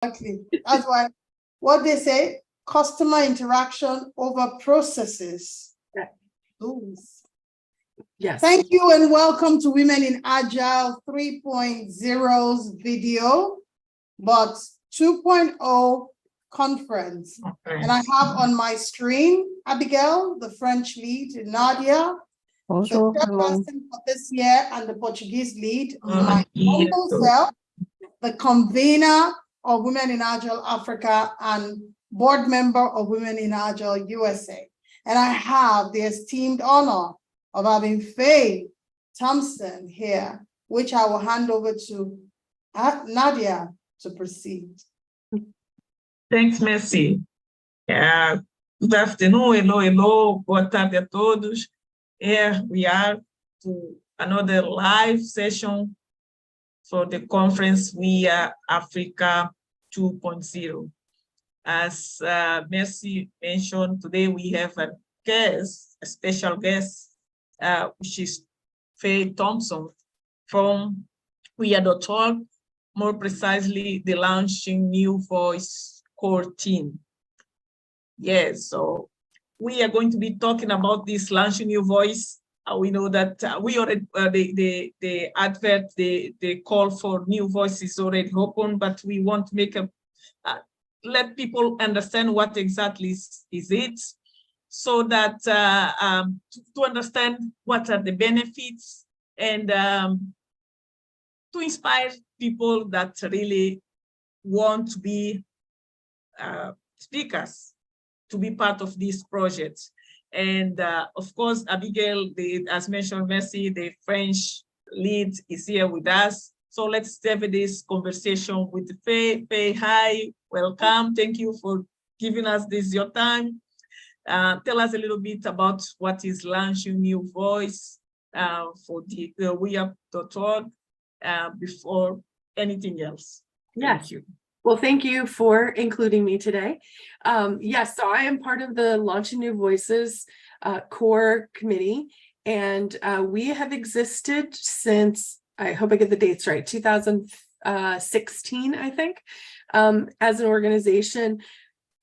Exactly. That's why what they say, customer interaction over processes. Yeah. Tools. Yes. Thank you and welcome to Women in Agile 3.0's video, but 2.0 conference. Okay. And I have on my screen, Abigail, the French lead, Nadia, Bonjour, the everyone. chairperson for this year and the Portuguese lead, Oh, my yeah. humble self, the convener of Women in Agile Africa and board member of Women in Agile USA. And I have the esteemed honor of having Faye Thompson here, which I will hand over to Nadia to proceed. Thanks, Messi. Good afternoon, hello, boa tarde a todos. Here we are to another live session for the conference We Are Africa 2.0. As Messi mentioned, today we have a guest, a special guest, which is Faye Thompson from WeAre.org, more precisely the Launching New Voice core team. Yes, so we are going to be talking about this Launching New Voice. We know that we already, the advert, the call for new voice is already open, but we want to make let people understand what exactly is it, so that to understand what are the benefits and to inspire people that really want to be speakers, to be part of this project. And of course, Abigail, as mentioned, Messi, the French lead, is here with us. So let's have this conversation with Faye. Faye, hi, welcome. Thank you for giving us your time. Tell us a little bit about what is Launching New Voice for the WeAre.org before anything else. Thank you. Well, thank you for including me today. Yes, so I am part of the Launching New Voices core committee, and we have existed since, I hope I get the dates right, 2016, I think, as an organization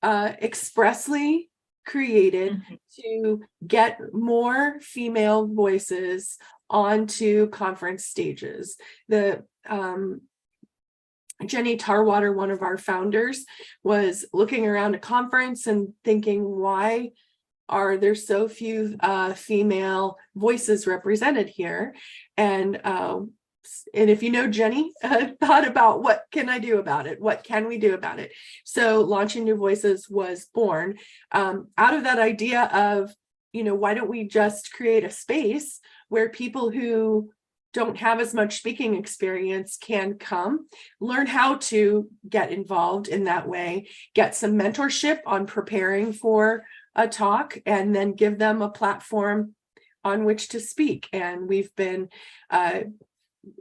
expressly created to get more female voices onto conference stages. Jenny Tarwater, one of our founders, was looking around a conference and thinking, why are there so few female voices represented here? And if you know Jenny, thought about what can I do about it? What can we do about it? So Launching New Voices was born out of that idea of, why don't we just create a space where people who don't have as much speaking experience can come, learn how to get involved in that way, get some mentorship on preparing for a talk, and then give them a platform on which to speak. And we've been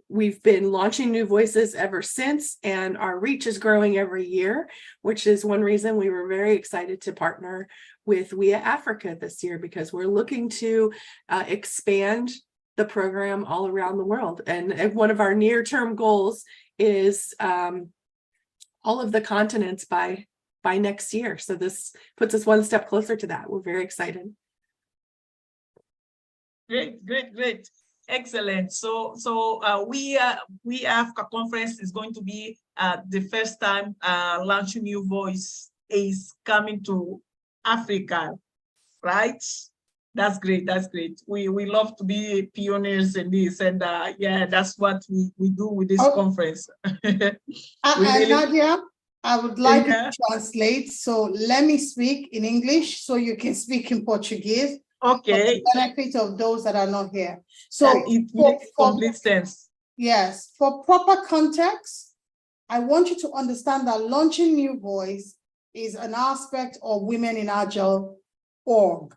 launching new voices ever since, and our reach is growing every year, which is one reason we were very excited to partner with WeAre Africa this year, because we're looking to expand the program all around the world. And one of our near-term goals is all of the continents by next year. So this puts us one step closer to that. We're very excited. Great. Excellent. So we Africa conference is going to be the first time Launching New Voice is coming to Africa, right? That's great. We love to be pioneers in this, and yeah, that's what we do with this conference. Nadia, I would like you to translate. So let me speak in English so you can speak in Portuguese. Okay. For the benefit of those that are not here. So it makes complete sense. Yes, for proper context, I want you to understand that Launching New Voice is an aspect of Women in Agile org.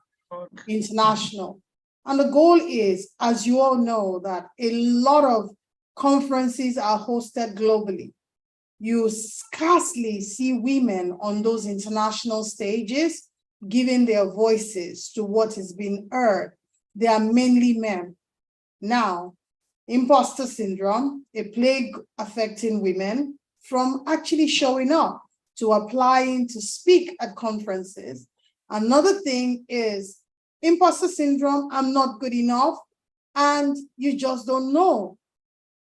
International. And the goal is, as you all know, that a lot of conferences are hosted globally. You scarcely see women on those international stages giving their voices to what is being heard. They are mainly men. Now, imposter syndrome, a plague affecting women, from actually showing up to applying to speak at conferences. Another thing is imposter syndrome, I'm not good enough, and you just don't know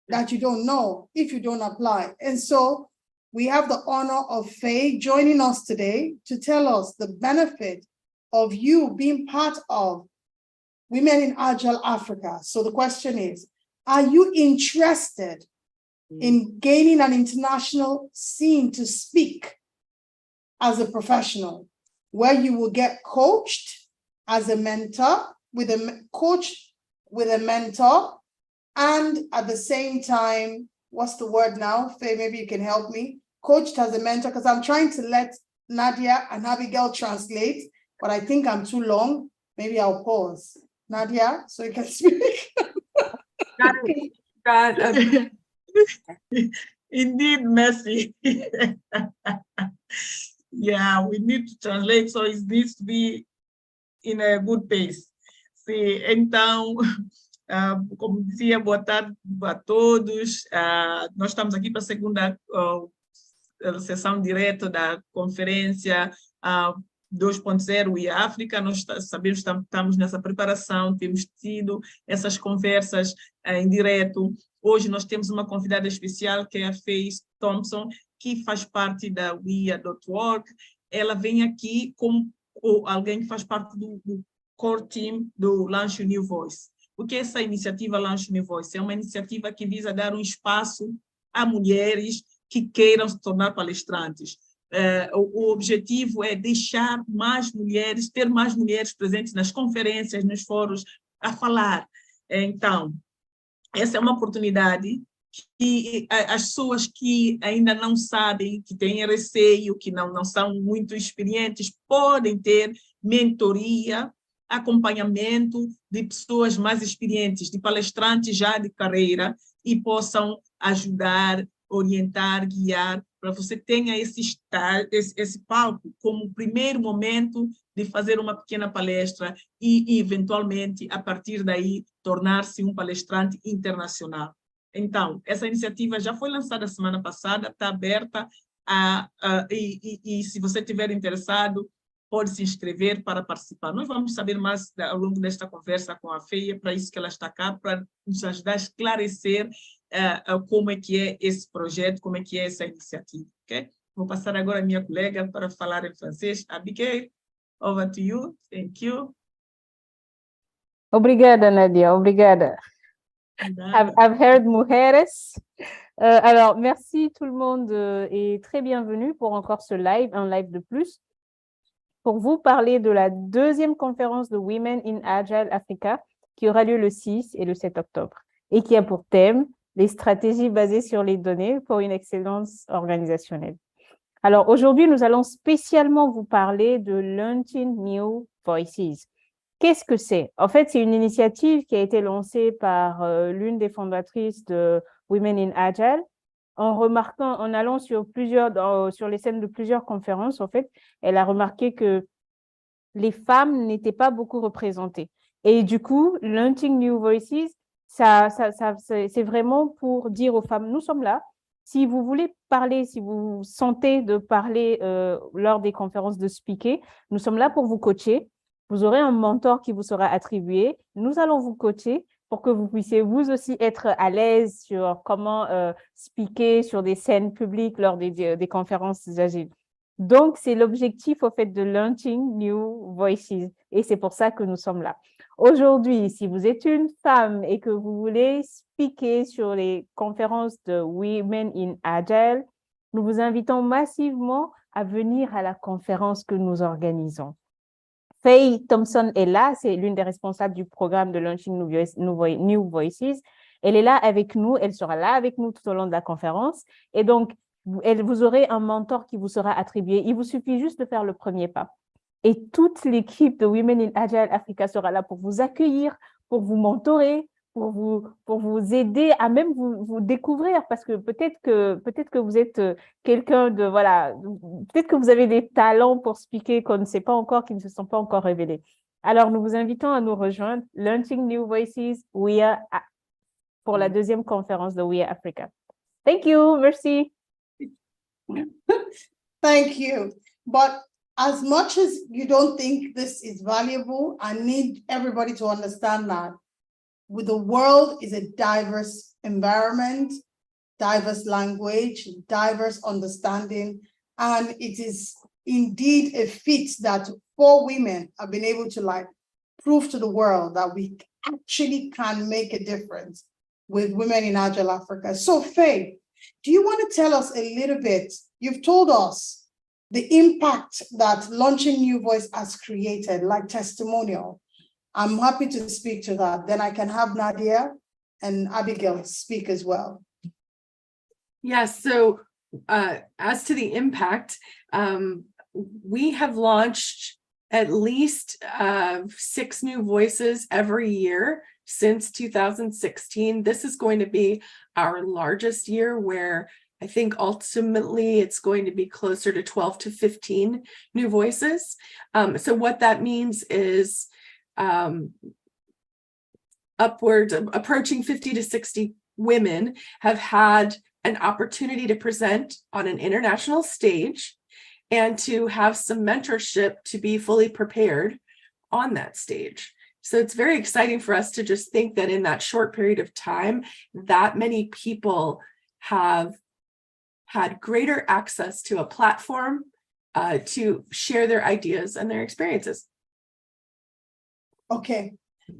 that you don't know if you don't apply. And so we have the honor of Faye joining us today to tell us the benefit of you being part of Women in Agile Africa. So the question is, are you interested in gaining an international scene to speak as a professional, where you will get coached as a mentor, with a coach with a mentor, and at the same time, what's the word now? Faye, maybe you can help me. Coached as a mentor, because I'm trying to let Nadia and Abigail translate, but I think I'm too long. Maybe I'll pause. Nadia, so you can speak. Got a Indeed, Mercy. Yeah, we need to translate, so it needs to be in a good pace. Então, como dizia, boa tarde a todos. Nós estamos aqui para a segunda sessão direta da conferência 2.0 e África. Nós sabemos que estamos nessa preparação, temos tido essas conversas em direto. Hoje nós temos uma convidada especial, que é a Faye Thompson, que faz parte da WIA.org. Ela vem aqui como alguém que faz parte do core team do Launch New Voice. O que é essa iniciativa Launch New Voice? É uma iniciativa que visa dar um espaço a mulheres que queiram se tornar palestrantes. O objetivo é deixar mais mulheres, ter mais mulheres presentes nas conferências, nos fóruns, a falar. Então, essa é uma oportunidade que as pessoas que ainda não sabem, que têm receio, que não são muito experientes, podem ter mentoria, acompanhamento de pessoas mais experientes, de palestrantes já de carreira, e possam ajudar, orientar, guiar, para você tenha esse palco como primeiro momento de fazer uma pequena palestra e eventualmente, a partir daí, tornar-se um palestrante internacional. Então, essa iniciativa já foi lançada semana passada, está aberta, e se você estiver interessado, pode se inscrever para participar. Nós vamos saber mais ao longo desta conversa com a Feia, para isso que ela está cá, para nos ajudar a esclarecer como é que é esse projeto, como é que é essa iniciativa. Okay? Vou passar agora a minha colega para falar em francês. Abigail, over to you. Thank you. Obrigada, Nadia, obrigada. I've heard mujeres. Alors, merci tout le monde et très bienvenue pour encore ce live, un live de plus, pour vous parler de la deuxième conférence de Women in Agile Africa qui aura lieu le 6 et le 7 octobre et qui a pour thème les stratégies basées sur les données pour une excellence organisationnelle. Alors, aujourd'hui, nous allons spécialement vous parler de Launching New Voices. Qu'est-ce que c'est? En fait, c'est une initiative qui a été lancée par l'une des fondatrices de Women in Agile, en allant sur les scènes de plusieurs conférences. En fait, elle a remarqué que les femmes n'étaient pas beaucoup représentées. Et du coup, Launching New Voices, c'est vraiment pour dire aux femmes, nous sommes là. Si vous voulez parler, si vous sentez de parler lors des conférences de speaker, nous sommes là pour vous coacher. Vous aurez un mentor qui vous sera attribué. Nous allons vous coacher pour que vous puissiez vous aussi être à l'aise sur comment speaker sur des scènes publiques lors des conférences agiles. Donc, c'est l'objectif au fait de Launching New Voices et c'est pour ça que nous sommes là. Aujourd'hui, si vous êtes une femme et que vous voulez speaker sur les conférences de Women in Agile, nous vous invitons massivement à venir à la conférence que nous organisons. Faye Thompson est là, c'est l'une des responsables du programme de Launching New Voices. Elle est là avec nous, elle sera là avec nous tout au long de la conférence. Et donc, vous aurez un mentor qui vous sera attribué. Il vous suffit juste de faire le premier pas. Et toute l'équipe de Women in Agile Africa sera là pour vous accueillir, pour vous mentorer, pour vous aider à même vous découvrir, parce que peut-être que vous êtes quelqu'un de, voilà, peut-être que vous avez des talents pour speaker qu'on ne sait pas encore, qui ne se sont pas encore révélés. Alors, nous vous invitons à nous rejoindre, Launching New Voices, pour la deuxième conférence de We Are Africa. Thank you, merci. Thank you. But as much as you don't think this is valuable, I need everybody to understand that with the world is a diverse environment, diverse language, diverse understanding, and it is indeed a feat that 4 women have been able to like prove to the world that we actually can make a difference with women in Agile Africa. So Faye, do you want to tell us a little bit? You've told us the impact that launching New Voice has created, like testimonial. I'm happy to speak to that. Then I can have Nadia and Abigail speak as well. Yes, so as to the impact, we have launched at least 6 new voices every year since 2016. This is going to be our largest year, where I think ultimately it's going to be closer to 12 to 15 new voices. So what that means is upwards of approaching 50 to 60 women have had an opportunity to present on an international stage and to have some mentorship to be fully prepared on that stage. So it's very exciting for us to just think that in that short period of time, that many people have had greater access to a platform to share their ideas and their experiences. Okay,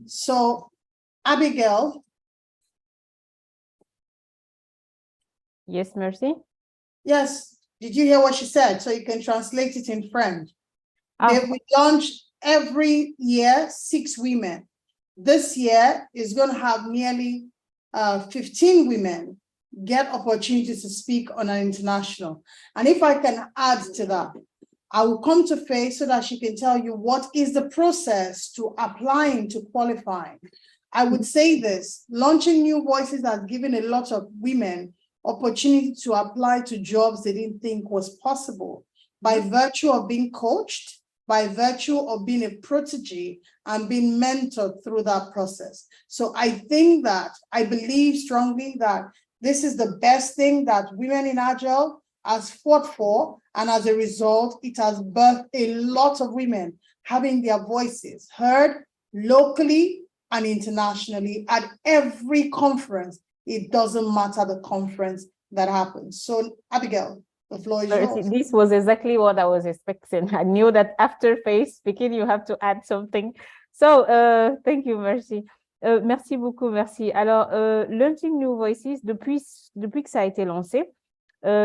so Abigail. Yes, merci. Yes, did you hear what she said? So you can translate it in French. Ah. We launch every year 6 women. This year is going to have nearly 15 women get opportunities to speak on an international. And if I can add to that, I will come to Faye so that she can tell you what is the process to applying to qualifying. I would say this, launching New Voices has given a lot of women opportunity to apply to jobs they didn't think was possible by virtue of being coached, by virtue of being a protege and being mentored through that process. So I think that, I believe strongly that this is the best thing that Women in Agile has fought for. And as a result, it has birthed a lot of women having their voices heard locally and internationally at every conference. It doesn't matter the conference that happens. So Abigail, the floor is yours. This was exactly what I was expecting. I knew that after Faye speaking, you have to add something. So thank you, merci. Merci beaucoup, merci. Alors, Launching New Voices, depuis que ça a été lancé,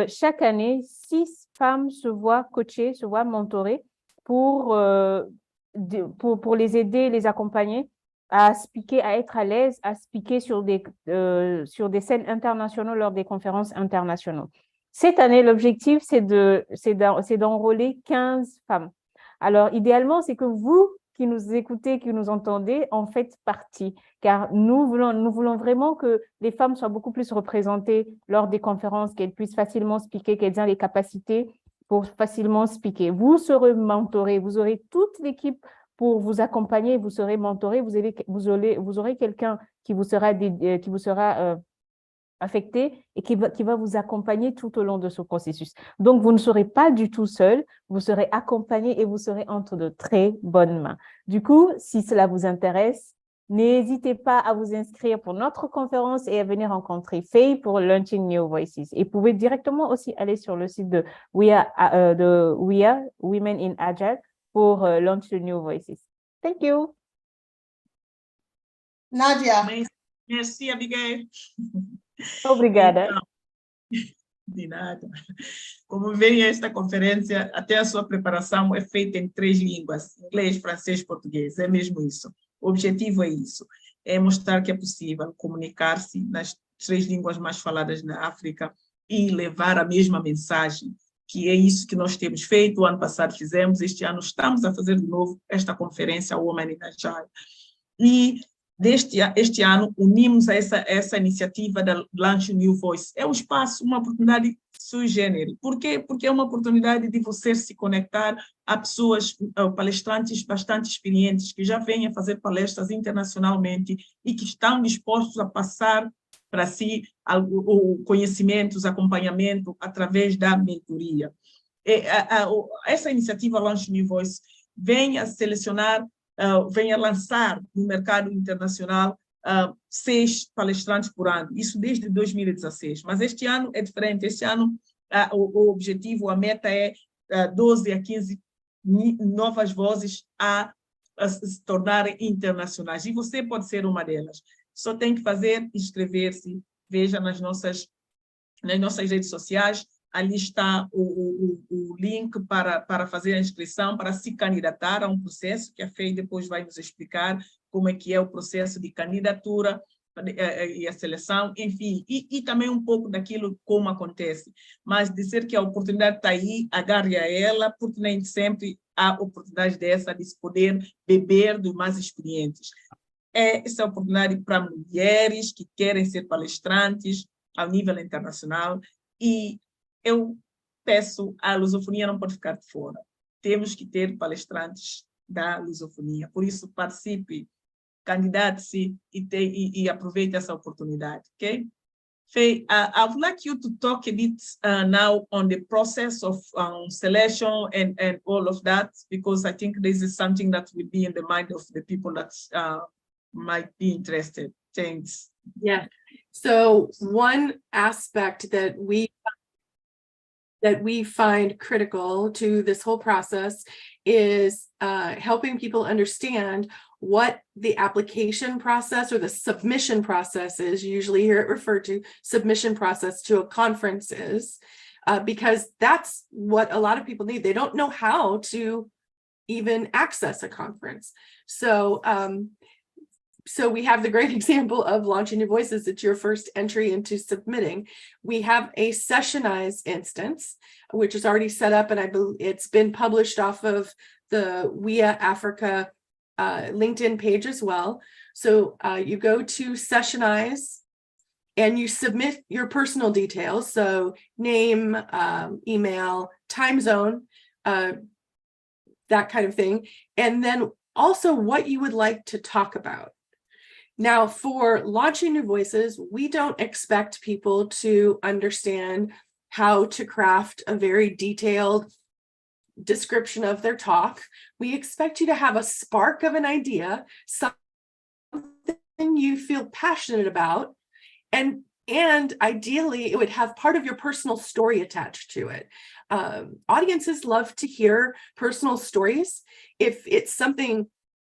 chaque année, 6 femmes se voient coachées, se voient mentorées pour les aider, les accompagner à speaker, à être à l'aise, à speaker sur des scènes internationales lors des conférences internationales. Cette année, l'objectif, c'est d'enrôler 15 femmes. Alors, idéalement, c'est que vous qui nous écoutez, qui nous entendez, en faites partie, car nous voulons vraiment que les femmes soient beaucoup plus représentées lors des conférences, qu'elles puissent facilement speaker, qu'elles aient les capacités pour facilement speaker. Vous serez mentorés, vous aurez toute l'équipe pour vous accompagner, vous serez mentorés, vous aurez quelqu'un qui vous sera affecté et qui va vous accompagner tout au long de ce processus. Donc, vous ne serez pas du tout seul, vous serez accompagné et vous serez entre de très bonnes mains. Du coup, si cela vous intéresse, n'hésitez pas à vous inscrire pour notre conférence et à venir rencontrer Faye pour Launching New Voices. Et vous pouvez directement aussi aller sur le site de We Are Women in Agile pour Launch New Voices. Thank you. Nadia. Merci, Abigail. Obrigada. Então, de nada. Como veem, esta conferência, até a sua preparação é feita em 3 línguas, inglês, francês, português, é mesmo isso. O objetivo é isso, é mostrar que é possível comunicar-se nas 3 línguas mais faladas na África e levar a mesma mensagem, que é isso que nós temos feito. O ano passado fizemos, este ano estamos a fazer de novo esta conferência Women in Agile. E este ano unimos a essa iniciativa da Launch New Voice. É um espaço, uma oportunidade sui generis. Por quê? Porque é uma oportunidade de você se conectar a pessoas, palestrantes bastante experientes, que já vêm a fazer palestras internacionalmente e que estão dispostos a passar para si o conhecimento, os acompanhamento através da mentoria. Essa iniciativa Launch New Voice vem a selecionar, vem a lançar no mercado internacional 6 palestrantes por ano, isso desde 2016, mas este ano é diferente, este ano o objetivo, a meta é 12 a 15 novas vozes a se tornarem internacionais, e você pode ser uma delas. Só tem que fazer, inscrever-se, veja nas nossas redes sociais, ali está o link para fazer a inscrição, para se candidatar a um processo que a FEI depois vai nos explicar como é que é o processo de candidatura e a seleção, enfim, e também um pouco daquilo como acontece. Mas dizer que a oportunidade está aí, agarre a ela, porque nem sempre há oportunidade dessa de se poder beber dos mais experientes. Essa é a oportunidade para mulheres que querem ser palestrantes ao nível internacional, e eu peço, a lusofonia não pode ficar de fora. Temos que ter palestrantes da lusofonia, por isso participe, candidate-se e aproveite essa oportunidade, ok? Faye, I would like you to talk a bit now on the process of selection and all of that, because I think this is something that will be in the mind of the people that might be interested. Thanks. Yeah. So one aspect that we find critical to this whole process is helping people understand what the application process or the submission process is. You usually hear it referred to submission process to a conference is, because that's what a lot of people need. They don't know how to even access a conference. So we have the great example of Launching New Voices. It's your first entry into submitting. We have a sessionized instance, which is already set up, and I believe it's been published off of the WIA Africa LinkedIn page as well. So you go to sessionize and you submit your personal details. So name, email, time zone, that kind of thing. And then also what you would like to talk about. Now, for Launching New Voices, we don't expect people to understand how to craft a very detailed description of their talk. We expect you to have a spark of an idea, something you feel passionate about, and ideally it would have part of your personal story attached to it. Audiences love to hear personal stories. If it's something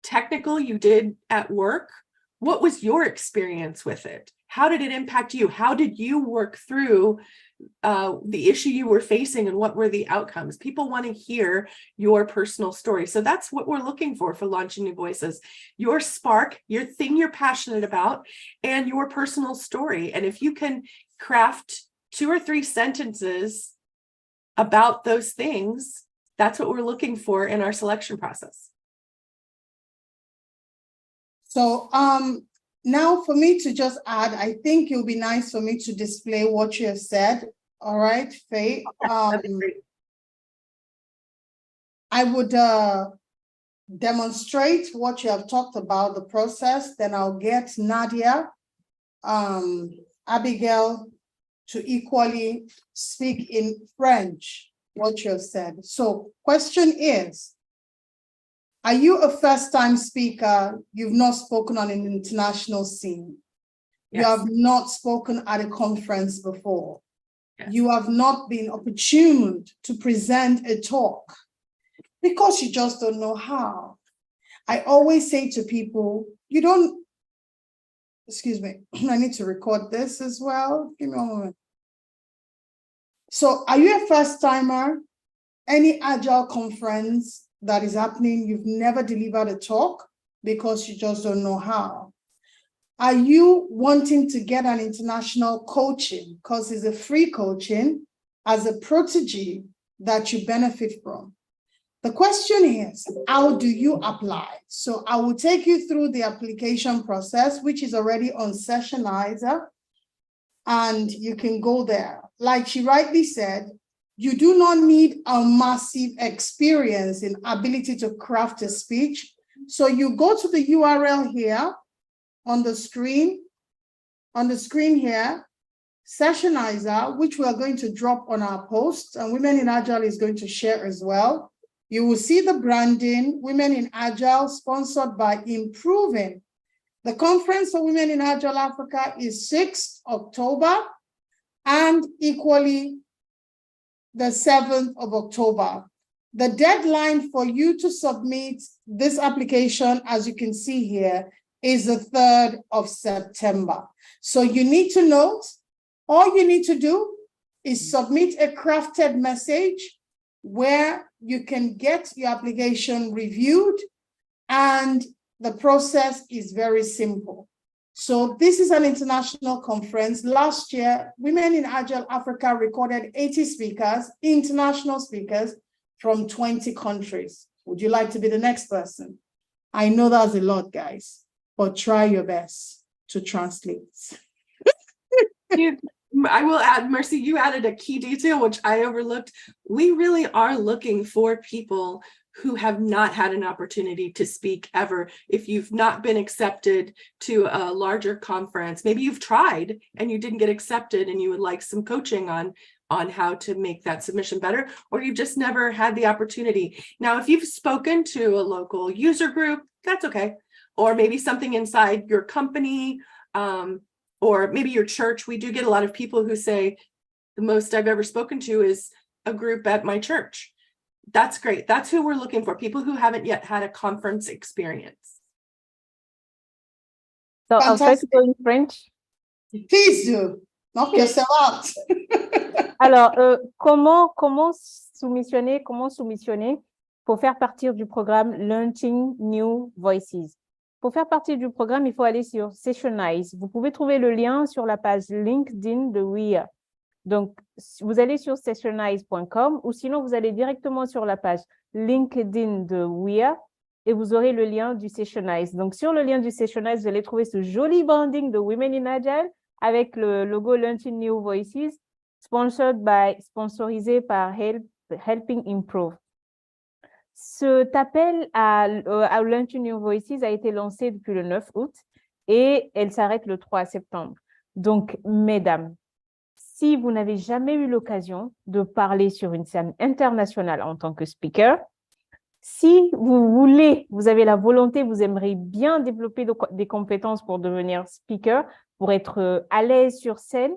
technical you did at work, what was your experience with it? How did it impact you? How did you work through the issue you were facing, and what were the outcomes? People want to hear your personal story. So that's what we're looking for Launching New Voices. Your spark, your thing you're passionate about, and your personal story. And if you can craft 2 or 3 sentences about those things, that's what we're looking for in our selection process. So now for me to just add, I think it would be nice for me to display what you have said. All right, Faye. I would demonstrate what you have talked about, the process, then I'll get Nadia, Abigail to equally speak in French, what you have said. So question is, are you a first-time speaker? You've not spoken on an international scene. Yes. You have not spoken at a conference before. Yes. You have not been opportuned to present a talk because you just don't know how. I always say to people, you don't, excuse me, I need to record this as well. Give me a moment. So are you a first-timer? Any Agile conference that is happening, you've never delivered a talk because you just don't know how? Are you wanting to get an international coaching because it's a free coaching as a protege that you benefit from? The question is, how do you apply? So I will take you through the application process, which is already on Sessionizer, and you can go there. Like she rightly said, you do not need a massive experience in ability to craft a speech. So you go to the URL here on the screen, on the screen here, Sessionizer, which we are going to drop on our post, and Women in Agile is going to share as well. You will see the branding, Women in Agile, sponsored by Improving. The conference for Women in Agile Africa is 6th October and equally the 7th of October. The deadline for you to submit this application, as you can see here, is the 3rd of September. So you need to note, all you need to do is submit a crafted message where you can get your application reviewed, and the process is very simple. So this is an international conference. Last year, Women in Agile Africa recorded 80 speakers, international speakers from 20 countries. Would you like to be the next person? I know that's a lot, guys, but try your best to translate. I will add, Mercy, you added a key detail, which I overlooked. We really are looking for people who have not had an opportunity to speak ever. If you've not been accepted to a larger conference, maybe you've tried and you didn't get accepted and you would like some coaching on how to make that submission better, or you've just never had the opportunity. Now, if you've spoken to a local user group, that's okay. Or maybe something inside your company, or maybe your church. We do get a lot of people who say, the most I've ever spoken to is a group at my church. That's great. That's who we're looking for, people who haven't yet had a conference experience. So I'll try to go in French. Please do. Knock yourself out. Alors, comment soumissionner pour faire partir du programme Launching New Voices? Pour faire partie du programme, il faut aller sur Sessionize. Vous pouvez trouver le lien sur la page LinkedIn de WIA. Donc, vous allez sur sessionize.com ou sinon, vous allez directement sur la page LinkedIn de WIA et vous aurez le lien du Sessionize. Donc, sur le lien du Sessionize, vous allez trouver ce joli branding de Women in Agile avec le logo Launching New Voices, sponsorisé par Helping Improve. Cet appel à Launching New Voices a été lancé depuis le 9 août et elle s'arrête le 3 septembre. Donc, mesdames, si vous n'avez jamais eu l'occasion de parler sur une scène internationale en tant que speaker, si vous avez la volonté, vous aimeriez bien développer des compétences pour devenir speaker, pour être à l'aise sur scène,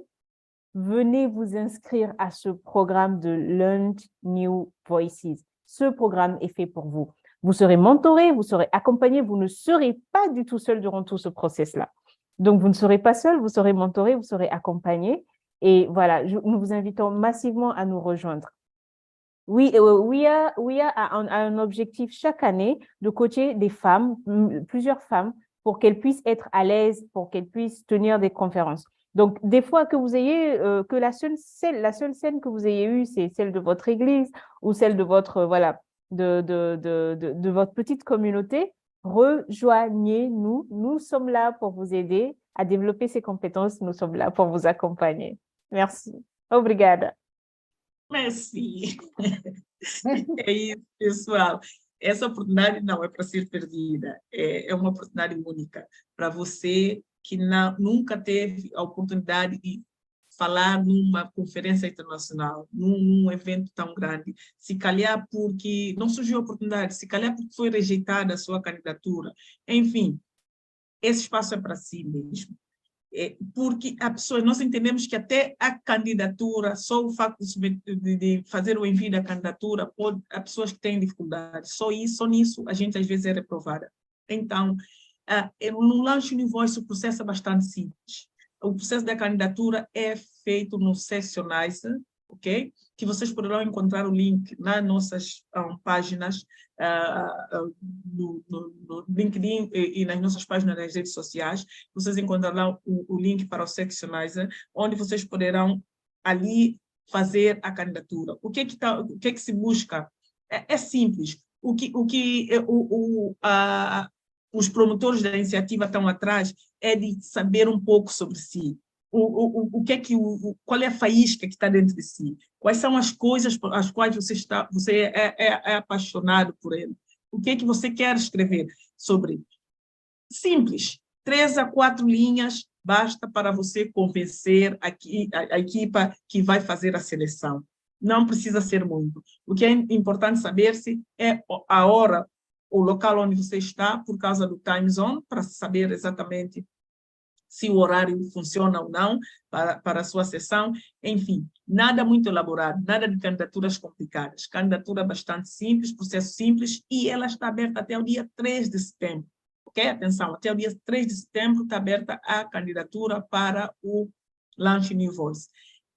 venez vous inscrire à ce programme de Launch New Voices. Ce programme est fait pour vous. Vous serez mentoré, vous serez accompagné, vous ne serez pas du tout seul durant tout ce process-là. Donc, vous ne serez pas seul, vous serez mentoré, vous serez accompagné. Et voilà, nous vous invitons massivement à nous rejoindre. Oui, WIA a un objectif chaque année de coacher des femmes, plusieurs femmes, pour qu'elles puissent être à l'aise, pour qu'elles puissent tenir des conférences. Donc, des fois que vous ayez, que la seule scène que vous ayez eue, c'est celle de votre église ou celle de votre, voilà, de votre petite communauté, rejoignez-nous. Nous sommes là pour vous aider à développer ces compétences. Nous sommes là pour vous accompagner. Merci. Obrigada. Merci. É isso, pessoal. Essa oportunidade não é para ser perdida. É uma oportunidade única para você que nunca teve a oportunidade de falar numa conferência internacional, num evento tão grande, se calhar porque não surgiu a oportunidade, se calhar porque foi rejeitada a sua candidatura. Enfim, esse espaço é para si mesmo. Porque a pessoa, nós entendemos que até a candidatura, só o facto de fazer o envio da candidatura, há pessoas que têm dificuldade. Só nisso a gente às vezes é reprovada. Então, no Launch New Voice, o processo é bastante simples. O processo da candidatura é feito no Sessionize, ok? Que vocês poderão encontrar o link nas nossas páginas, no LinkedIn e nas nossas páginas nas redes sociais. Vocês encontrarão o link para o Sessionize, onde vocês poderão ali fazer a candidatura. O que é que se busca? É simples. Os promotores da iniciativa estão atrás é de saber um pouco sobre si. Qual é a faísca que está dentro de si? Quais são as coisas as quais você é apaixonado por ele? O que é que você quer escrever sobre? Simples. 3 a 4 linhas basta para você convencer a equipa que vai fazer a seleção. Não precisa ser muito. O que é importante saber-se é a hora, o local onde você está, por causa do time zone, para saber exatamente se o horário funciona ou não para a sua sessão. Enfim, nada muito elaborado, nada de candidaturas complicadas. Candidatura bastante simples, processo simples, e ela está aberta até o dia 3 de setembro. Ok? Atenção, até o dia 3 de setembro está aberta a candidatura para o Launch New Voice.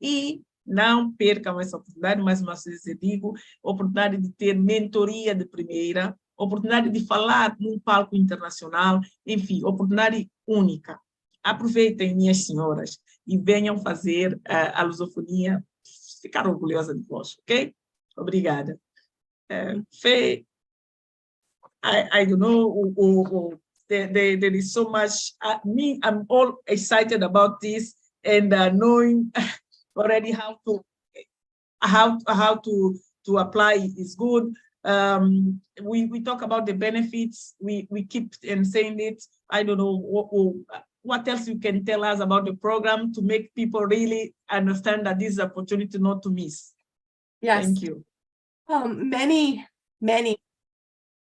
E não percam essa oportunidade, mais uma vez eu digo, oportunidade de ter mentoria de primeira, oportunidade de falar num palco internacional, enfim, oportunidade única. Aproveitem, minhas senhoras, e venham fazer a lusofonia, ficar orgulhosa de vós, ok? Obrigada. Fê, I don't know, there is so much, I'm all excited about this, and knowing already how to apply is good. We talk about the benefits, we keep saying it. I don't know what else you can tell us about the program to make people really understand that this is an opportunity not to miss. Yes. Thank you. Many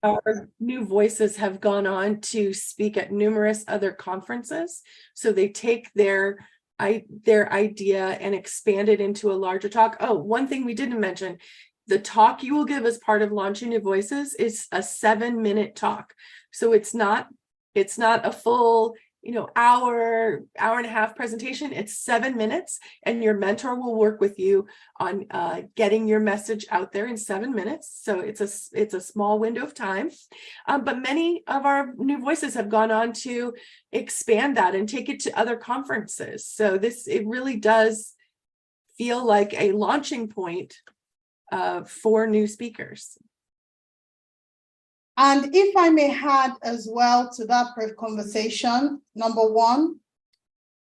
our new voices have gone on to speak at numerous other conferences. So they take their idea and expand it into a larger talk. Oh, one thing we didn't mention, the talk you will give as part of Launching New Voices is a 7-minute talk. So it's not a full, hour and a half presentation. It's 7 minutes, and your mentor will work with you on getting your message out there in 7 minutes. So it's a small window of time, but many of our new voices have gone on to expand that and take it to other conferences. So it really does feel like a launching point for new speakers. And if I may add as well to that conversation, number one,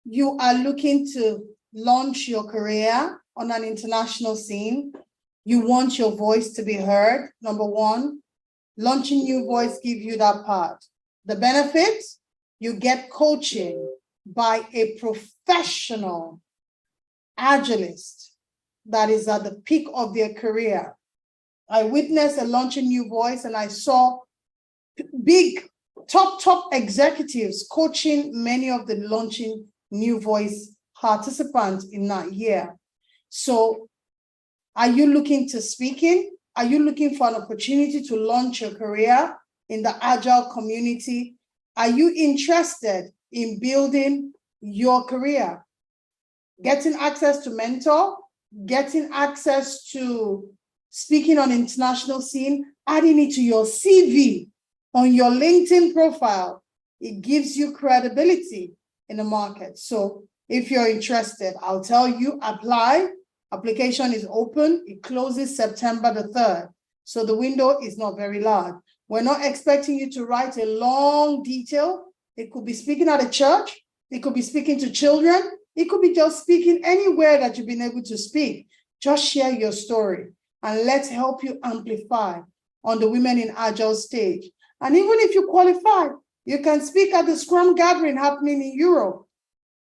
you are looking to launch your career on an international scene. You want your voice to be heard, number one. Launching New Voice gives you that part. The benefits, you get coaching by a professional agilist that is at the peak of their career. I witnessed a Launching New Voice, and I saw big top executives coaching many of the Launching New Voice participants in that year. So are you looking to speaking? Are you looking for an opportunity to launch your career in the Agile community? Are you interested in building your career? Getting access to mentor, getting access to speaking on international scene, adding it to your CV, on your LinkedIn profile, it gives you credibility in the market. So if you're interested, I'll tell you, apply. Application is open. It closes September the 3rd. So the window is not very large. We're not expecting you to write a long detail. It could be speaking at a church. It could be speaking to children. It could be just speaking anywhere that you've been able to speak. Just share your story, and let's help you amplify on the Women in Agile stage. And even if you qualify, you can speak at the Scrum gathering happening in Europe.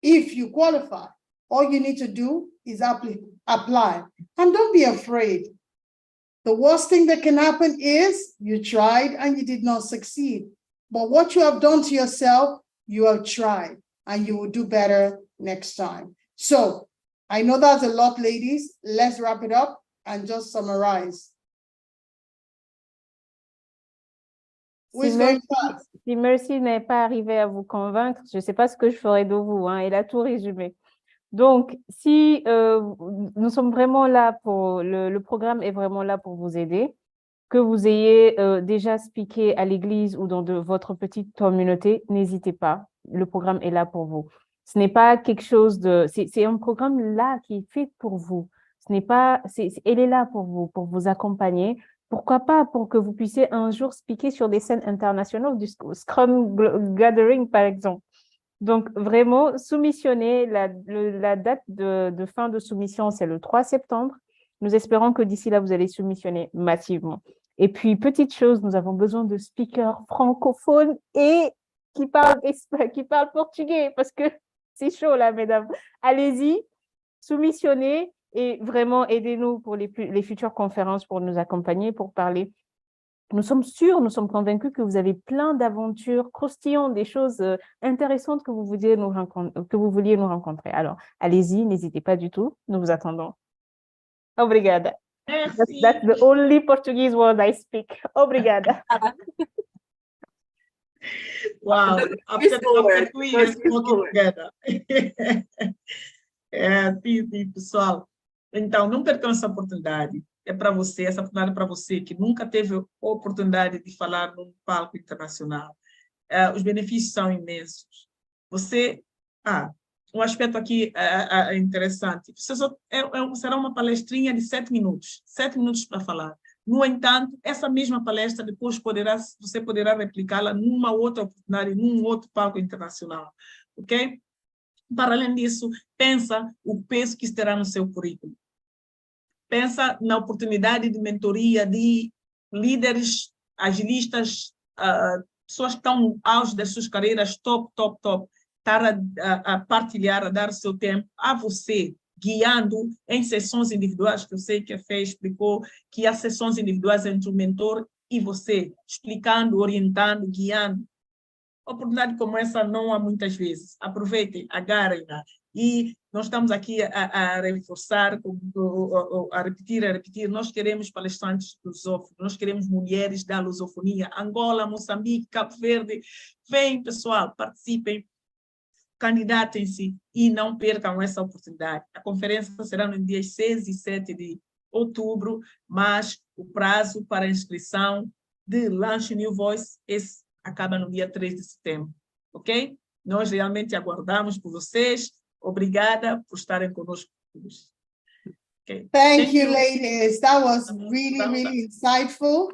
If you qualify, all you need to do is apply. And don't be afraid. The worst thing that can happen is you tried and you did not succeed. But what you have done to yourself, you have tried, and you will do better next time. So I know that's a lot, ladies. Let's wrap it up and just summarize. Si Mercy n'est pas arrivé à vous convaincre, je ne sais pas ce que je ferai de vous, hein, elle a tout résumé. Donc, si nous sommes vraiment là pour, le programme est vraiment là pour vous aider, que vous ayez déjà speaké à l'église ou dans votre petite communauté, n'hésitez pas, le programme est là pour vous. Ce n'est pas quelque chose c'est un programme là qui est fait pour vous. Elle est là pour vous accompagner. Pourquoi pas pour que vous puissiez un jour speaker sur des scènes internationales du Scrum Gathering, par exemple. Donc, vraiment, soumissionnez. La date de fin de soumission, c'est le 3 septembre. Nous espérons que d'ici là, vous allez soumissionner massivement. Et puis, petite chose, nous avons besoin de speakers francophones et qui parlent portugais, parce que C'est chaud là, mesdames. Allez-y, soumissionnez et vraiment aidez-nous pour les futures conférences pour nous accompagner, pour parler. Nous sommes sûrs, nous sommes convaincus que vous avez plein d'aventures croustillantes, des choses intéressantes que vous vouliez nous rencontrer. Alors, allez-y, n'hésitez pas du tout. Nous vous attendons. Obrigada. Merci. That's the only Portuguese word I speak. Obrigada. Wow. Upset Slower. we are Let's go working slower. together. Sim, pessoal. Então, não percam essa oportunidade. É para você, essa oportunidade é para você que nunca teve a oportunidade de falar num palco internacional. Os benefícios são imensos. Você, um aspecto aqui interessante. Será uma palestrinha de 7 minutos. 7 minutos para falar. No entanto, essa mesma palestra depois você poderá replicá-la numa outra oportunidade, num outro palco internacional. Ok? Para além disso, pensa o peso que isso terá no seu currículo. Pensa na oportunidade de mentoria de líderes, agilistas, pessoas que estão no auge das suas carreiras, top, estar a partilhar, a dar o seu tempo a você, guiando em sessões individuais, que eu sei que a Fê explicou, que há sessões individuais entre o mentor e você, explicando, orientando, guiando. Oportunidade como essa não há muitas vezes. Aproveitem, agarrem-na. E nós estamos aqui a reforçar, a repetir. Nós queremos palestrantes lusófonos, nós queremos mulheres da lusofonia. Angola, Moçambique, Cabo Verde. Vem, pessoal, participem, candidatem-se e não percam essa oportunidade. A conferência será nos dias 6 e 7 de outubro, mas o prazo para inscrição de Launch New Voice acaba no dia 3 de setembro, ok? Nós realmente aguardamos por vocês. Obrigada por estarem conosco. Okay. Thank you, ladies. That was really insightful.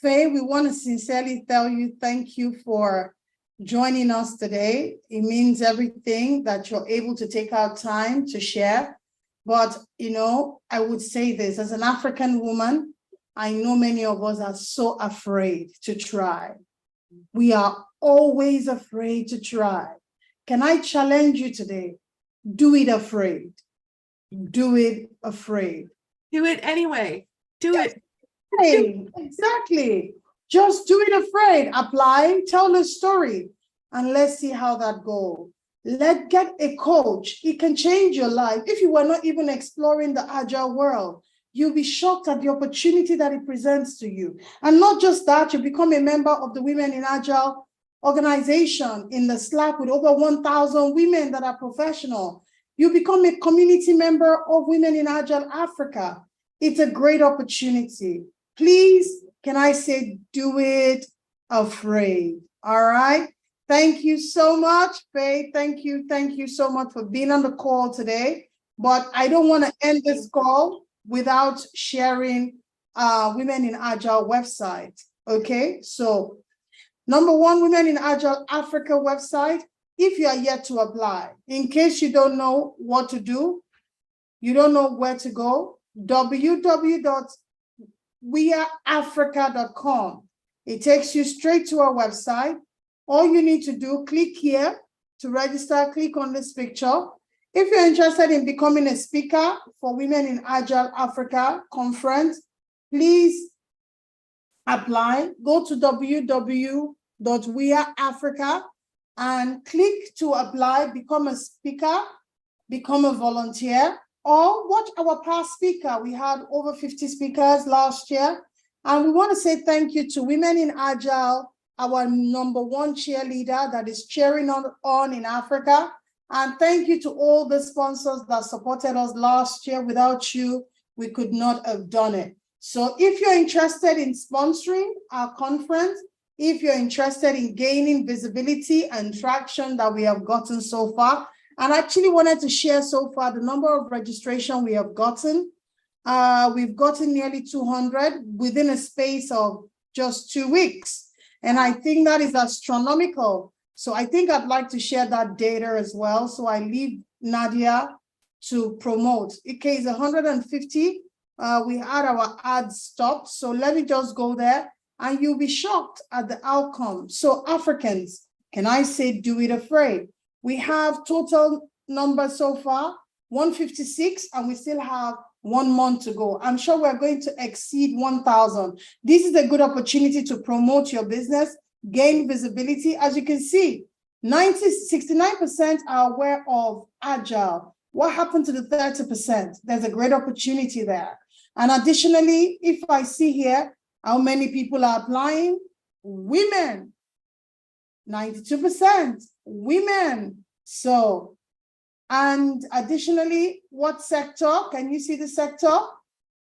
Faye, we want to sincerely tell you thank you for joining us today. It means everything that you're able to take out time to share. But, you know, I would say this, as an African woman, I know many of us are so afraid to try. We are always afraid to try. Can I challenge you today? Do it afraid. Do it afraid. Do it anyway. Do it. Hey, exactly. Just do it afraid. Apply, tell the story, and let's see how that goes. Get a coach. It can change your life. If you were not even exploring the agile world, you'll be shocked at the opportunity that it presents to you. And not just that, you become a member of the Women in Agile organization in the Slack with over 1,000 women that are professional. You become a community member of Women in Agile Africa. It's a great opportunity. Please, can I say, do it afraid? All right. Thank you so much, Faye. Thank you so much for being on the call today. But I don't want to end this call without sharing Women in Agile website. Okay, so number one, Women in Agile Africa website. If you are yet to apply, in case you don't know what to do, you don't know where to go, www.weareafrica.com. It takes you straight to our website. All you need to do, click here to register, click on this picture. If you're interested in becoming a speaker for Women in Agile Africa conference, please apply. Go to www.weareafrica and click to apply, become a speaker, become a volunteer, or watch our past speaker. We had over 50 speakers last year. And we want to say thank you to Women in Agile, our #1 cheerleader that is cheering on in Africa. And thank you to all the sponsors that supported us last year. Without you, we could not have done it. So if you're interested in sponsoring our conference, if you're interested in gaining visibility and traction that we have gotten so far, and I actually wanted to share so far the number of registration we have gotten. We've gotten nearly 200 within a space of just 2 weeks. And I think that is astronomical. So I think I'd like to share that data as well. So I leave Nadia to promote. In case 150, we had our ads stopped. So let me just go there and you'll be shocked at the outcome. So Africans, can I say, do it afraid? We have total numbers so far, 156, and we still have 1 month to go. I'm sure we're going to exceed 1,000. This is a good opportunity to promote your business, gain visibility. As you can see, 69% are aware of Agile. What happened to the 30%? There's a great opportunity there. And additionally, if I see here, how many people are applying? Women, 92% women. So, and additionally, what sector? Can you see the sector?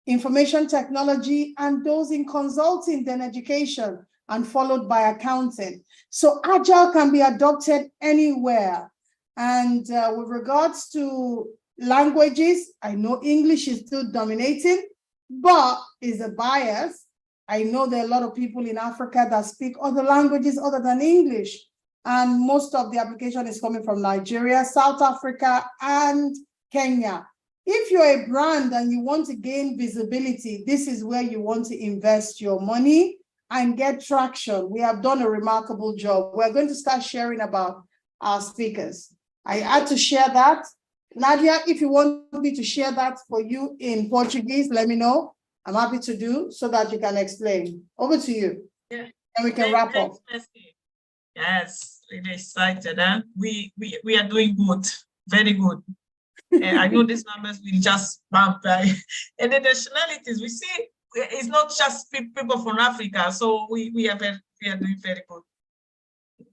Information technology, and those in consulting, then education, and followed by accounting. So Agile can be adopted anywhere. And with regards to languages, I know English is still dominating, but is a bias. I know there are a lot of people in Africa that speak other languages other than English. And most of the application is coming from Nigeria, South Africa, and Kenya. If you're a brand and you want to gain visibility, this is where you want to invest your money and get traction. We have done a remarkable job. We're going to start sharing about our speakers. I had to share that. Nadia, if you want me to share that for you in Portuguese, let me know. I'm happy to do so that you can explain. Over to you. Yeah. And we can wrap up. Yes, really excited. Huh? We are doing good, very good. I know these numbers will just bump. Right? And the nationalities, we see it's not just people from Africa, so we are doing very good.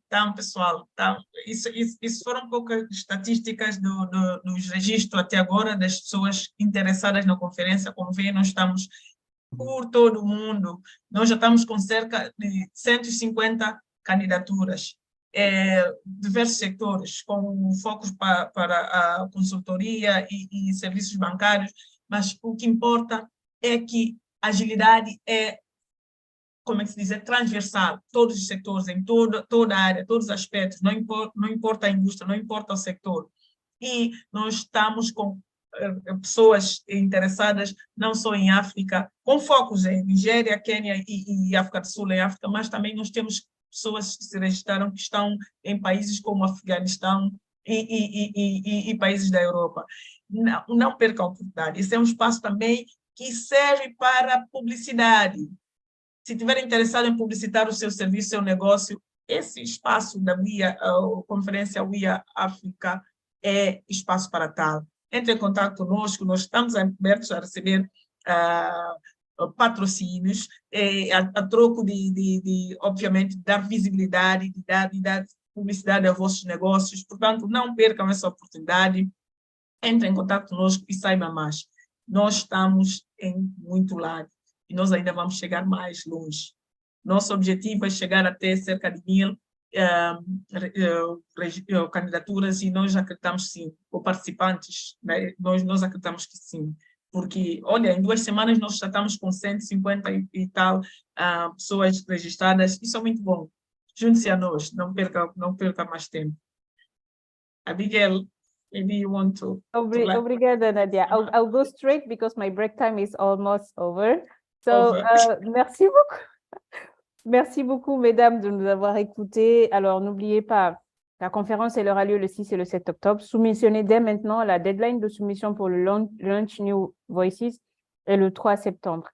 Então, pessoal, isso foram poucas estatísticas dos registros até agora das pessoas interessadas na conferência. Como veem, nós estamos por todo o mundo. Nós já estamos com cerca de 150 candidaturas, diversos sectores, com focos para a consultoria e serviços bancários, mas o que importa é que a agilidade é, como é que se diz, é transversal, todos os setores, em toda a área, todos os aspectos, não importa a indústria, não importa o setor. E nós estamos com pessoas interessadas, não só em África, com focos em Nigéria, Quênia e África do Sul, em África, mas também nós temos pessoas que se registraram que estão em países como Afeganistão e países da Europa. Não percam a oportunidade. Esse é um espaço também que serve para publicidade. Se estiver interessado em publicitar o seu serviço, seu negócio, esse espaço da conferência WIA África é espaço para tal. Entre em contato conosco, nós estamos abertos a receber patrocínios, a troco de, obviamente, dar visibilidade, de dar publicidade aos vossos negócios. Portanto, não percam essa oportunidade. Entre em contato conosco e saiba mais. Nós estamos em muito lado e nós ainda vamos chegar mais longe. Nosso objetivo é chegar até cerca de 1.000 candidaturas e nós acreditamos sim, ou participantes, né? nós acreditamos que sim, porque, olha, em 2 semanas nós já estamos com 150 e tal pessoas registradas, isso é muito bom. Junte-se a nós, não perca mais tempo. Abigail, maybe you want to... Obrigada, Nadia. I'll go straight because my break time is almost over. So, merci beaucoup. Merci beaucoup, mesdames, de nous avoir écoutés. Alors, n'oubliez pas, la conférence, elle aura lieu le 6 et le 7 octobre. Soumissionnez dès maintenant. La deadline de soumission pour le Launch New Voices est le 3 septembre.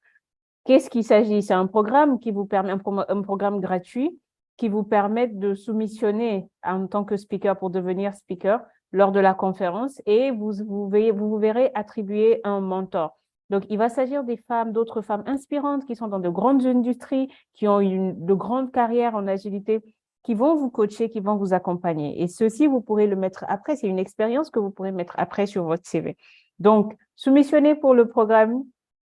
Qu'est-ce qu'il s'agit? C'est un programme qui vous permet, un programme gratuit qui vous permet de soumissionner en tant que speaker pour devenir speaker lors de la conférence et vous verrez attribuer un mentor. Donc, il va s'agir des femmes, d'autres femmes inspirantes qui sont dans de grandes industries, qui ont de grandes carrières en agilité, qui vont vous coacher, qui vont vous accompagner. Et ceci, vous pourrez le mettre après. C'est une expérience que vous pourrez mettre après sur votre CV. Donc, soumissionnez pour le programme.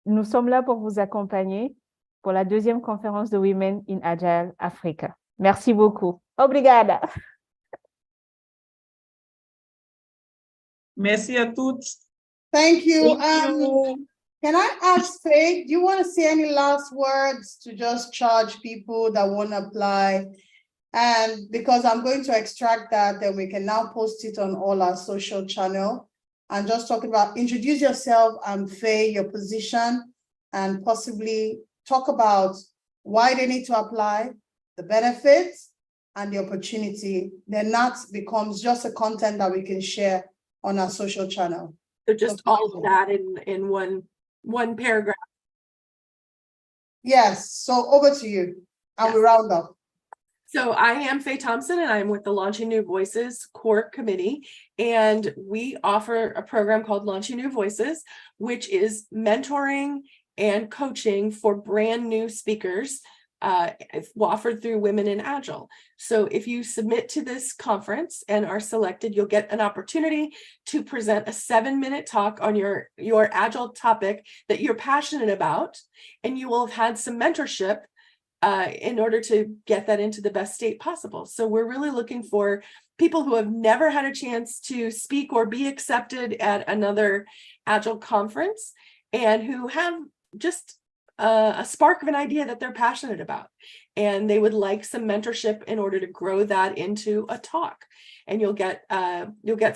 Nous sommes là pour vous accompagner pour la 2e conférence de Women in Agile Africa. Merci beaucoup. Obrigada. Merci à toutes. Thank you. Thank you. Can I ask Faye, do you want to say any last words to just charge people that want to apply? And because I'm going to extract that, then we can now post it on all our social channel and just talk about, introduce yourself and Faye, your position, and possibly talk about why they need to apply, the benefits, and the opportunity, then that becomes just a content that we can share on our social channel. So just all of that in one paragraph. Yes, so over to you, and we round up. So I am Faye Thompson, and I'm with the Launching New Voices Core Committee, and we offer a program called Launching New Voices, which is mentoring and coaching for brand new speakers, offered through Women in Agile. So if you submit to this conference and are selected, you'll get an opportunity to present a 7-minute talk on your Agile topic that you're passionate about, and you will have had some mentorship in order to get that into the best state possible. So we're really looking for people who have never had a chance to speak or be accepted at another Agile conference, and who have just a spark of an idea that they're passionate about, and they would like some mentorship in order to grow that into a talk. And you'll get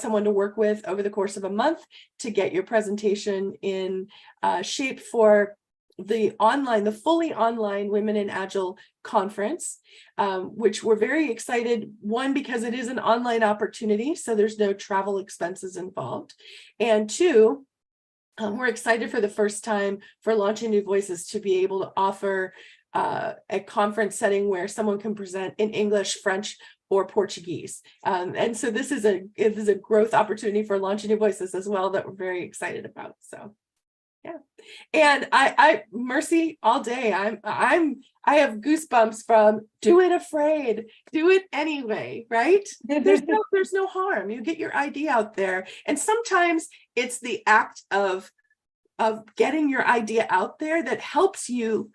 someone to work with over the course of a month to get your presentation in shape for the fully online Women in Agile conference, which we're very excited, one, because it is an online opportunity, so there's no travel expenses involved, and two, we're excited for the first time for Launching New Voices to be able to offer a conference setting where someone can present in English, French, or Portuguese. And so this is a growth opportunity for Launching New Voices as well that we're very excited about. So yeah. And I Mercy, all day I have goosebumps from do it afraid, do it anyway, right? There's no harm. You get your idea out there. And sometimes it's the act of getting your idea out there that helps you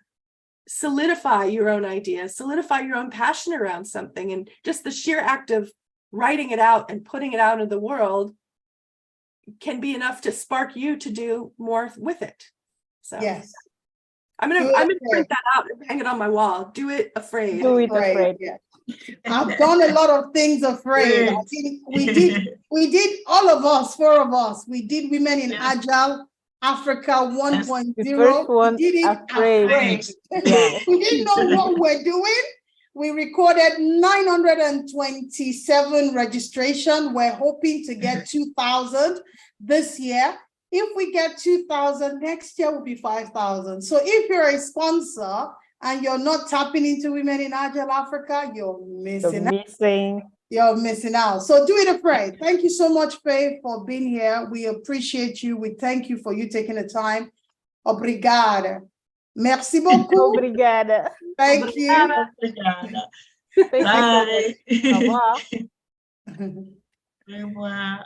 solidify your own idea, solidify your own passion around something. And just the sheer act of writing it out and putting it out in the world can be enough to spark you to do more with it. So Yes. I'm gonna print that out and hang it on my wall. Do it afraid. Do it afraid. Yeah. I've done a lot of things afraid. I think we did all of us, 4 of us. We did Women in Agile Africa 1.0. The first one, we did it afraid. Yeah. We didn't know what we're doing. We recorded 927 registration. We're hoping to get 2,000 this year. If we get 2,000, next year will be 5,000. So if you're a sponsor and you're not tapping into Women in Agile Africa, you're missing out. You're missing out. So do it afraid. Thank you so much, Faye, for being here. We appreciate you. We thank you for you taking the time. Obrigada. Merci beaucoup. Obrigada. Thank you. Obrigada. Thank you so much. Au revoir. Au revoir.